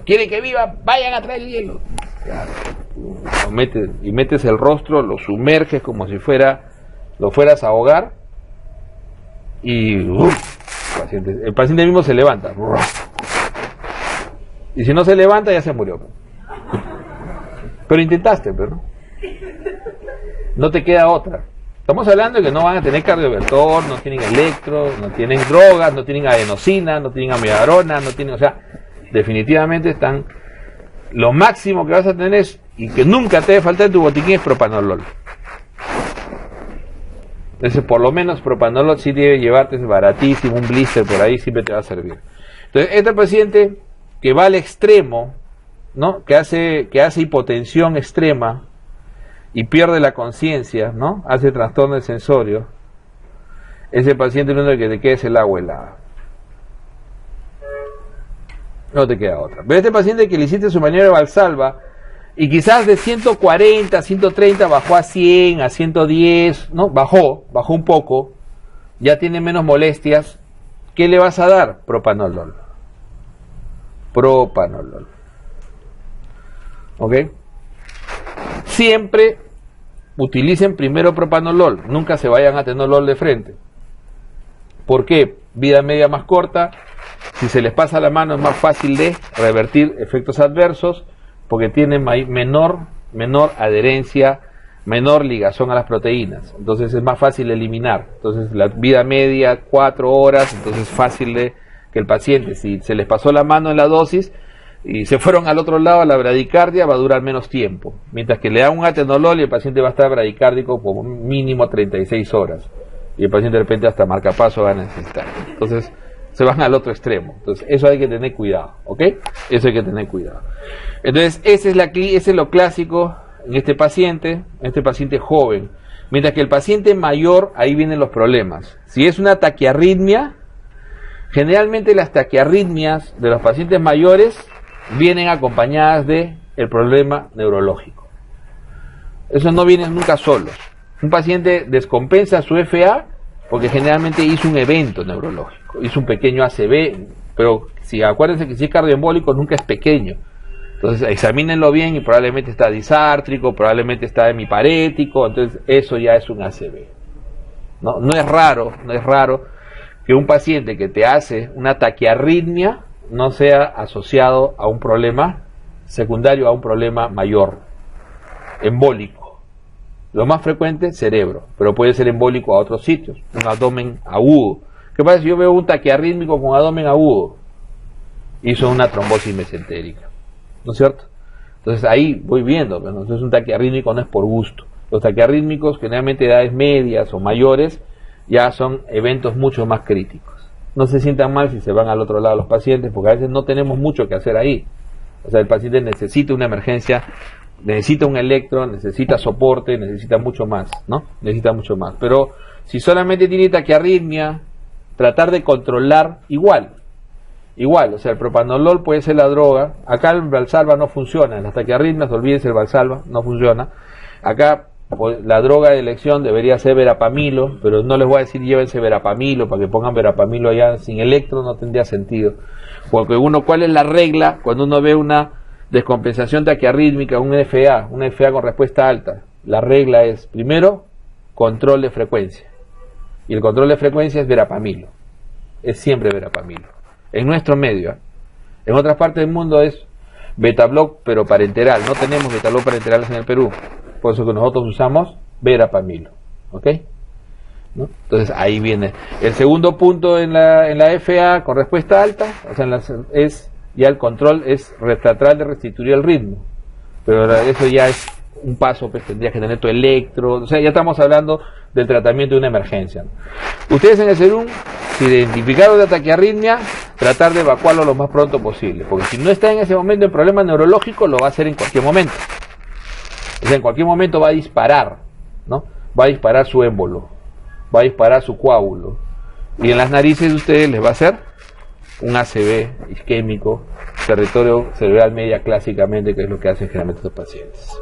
¿quieren que viva? Vayan a traer hielo. Claro. Metes el rostro, lo sumerges como si lo fueras a ahogar y el paciente mismo se levanta y si no se levanta ya se murió, pero intentaste, pero no te queda otra. Estamos hablando de que no van a tener cardiovertor, no tienen electro, no tienen drogas, no tienen adenosina, no tienen amiodarona, no tienen, o sea, definitivamente están. Lo máximo que vas a tener y que nunca te debe faltar en tu botiquín es propanolol. Entonces, por lo menos propanolol sí debe llevarte, es baratísimo, un blister por ahí siempre te va a servir. Entonces, este paciente que va al extremo, ¿no? Que hace hipotensión extrema y pierde la conciencia, ¿no? Hace trastorno del sensorio. Ese paciente lo único que te queda es el agua helada. No te queda otra. Pero este paciente que le hiciste su maniobra Valsalva y quizás de 140, 130 bajó a 100, a 110, ¿no? Bajó un poco, ya tiene menos molestias. ¿Qué le vas a dar? Propanolol. ¿Ok? Siempre utilicen primero propanolol, nunca se vayan a tenolol de frente. ¿Por qué? Vida media más corta. Si se les pasa la mano es más fácil de revertir efectos adversos porque tiene menor adherencia, menor ligazón a las proteínas. Entonces es más fácil de eliminar. Entonces la vida media 4 horas, entonces es fácil de que el paciente, si se les pasó la mano en la dosis y se fueron al otro lado a la bradicardia, va a durar menos tiempo. Mientras que le dan un atenolol y el paciente va a estar bradicárdico por mínimo 36 horas. Y el paciente de repente hasta marcapaso va a necesitar. Entonces se van al otro extremo. Entonces eso hay que tener cuidado, ¿ok? Eso hay que tener cuidado. Entonces ese es lo clásico en este paciente joven. Mientras que el paciente mayor, ahí vienen los problemas. Si es una taquiarritmia, generalmente las taquiarritmias de los pacientes mayores vienen acompañadas de el problema neurológico. Eso no viene nunca solos. Un paciente descompensa su FA porque generalmente hizo un evento neurológico, hizo un pequeño ACV, pero acuérdense que si es cardioembólico nunca es pequeño. Entonces examínenlo bien y probablemente está disártrico, probablemente está hemiparético, entonces eso ya es un ACV. No es raro que un paciente que te hace una taquiarritmia no sea asociado a un problema secundario, a un problema mayor, embólico. Lo más frecuente, cerebro, pero puede ser embólico a otros sitios, un abdomen agudo. ¿Qué pasa si yo veo un taquiarrítmico con abdomen agudo? Hizo una trombosis mesentérica, ¿no es cierto? Entonces ahí voy viendo, pero entonces un taquiarrítmico no es por gusto. Los taquiarrítmicos, generalmente de edades medias o mayores, ya son eventos mucho más críticos. No se sientan mal si se van al otro lado los pacientes, porque a veces no tenemos mucho que hacer ahí. O sea, el paciente necesita una emergencia, necesita un electro, necesita soporte, necesita mucho más, ¿no? Necesita mucho más. Pero si solamente tiene taquiarritmia, tratar de controlar igual, o sea, el propanolol puede ser la droga. Acá el Valsalva no funciona, en las taquiarritmias, olvídense el Valsalva, no funciona. Acá la droga de elección debería ser verapamilo, pero no les voy a decir llévense verapamilo, para que pongan verapamilo allá sin electro no tendría sentido. Porque ¿cuál es la regla cuando uno ve una descompensación taquiarrítmica, un FA con respuesta alta? La regla es, primero, control de frecuencia. Y el control de frecuencia es verapamilo. Es siempre verapamilo. En nuestro medio. En otras partes del mundo es betabloc, pero parenteral. No tenemos betabloc parenterales en el Perú. Por eso que nosotros usamos verapamilo. ¿Ok? ¿No? Entonces ahí viene. El segundo punto en la FA con respuesta alta, o sea, es ya el control es tratar de restituir el ritmo. Pero eso ya es un paso, pues tendrías que tener tu electro. O sea, ya estamos hablando del tratamiento de una emergencia, ¿no? Ustedes en el SERUM, si identificaron la taquiarritmia, tratar de evacuarlo lo más pronto posible. Porque si no está en ese momento en problema neurológico, lo va a hacer en cualquier momento. O sea, en cualquier momento va a disparar, ¿no? Va a disparar su émbolo, va a disparar su coágulo. Y en las narices de ustedes les va a hacer un ACV isquémico, territorio cerebral media clásicamente, que es lo que hacen generalmente estos pacientes.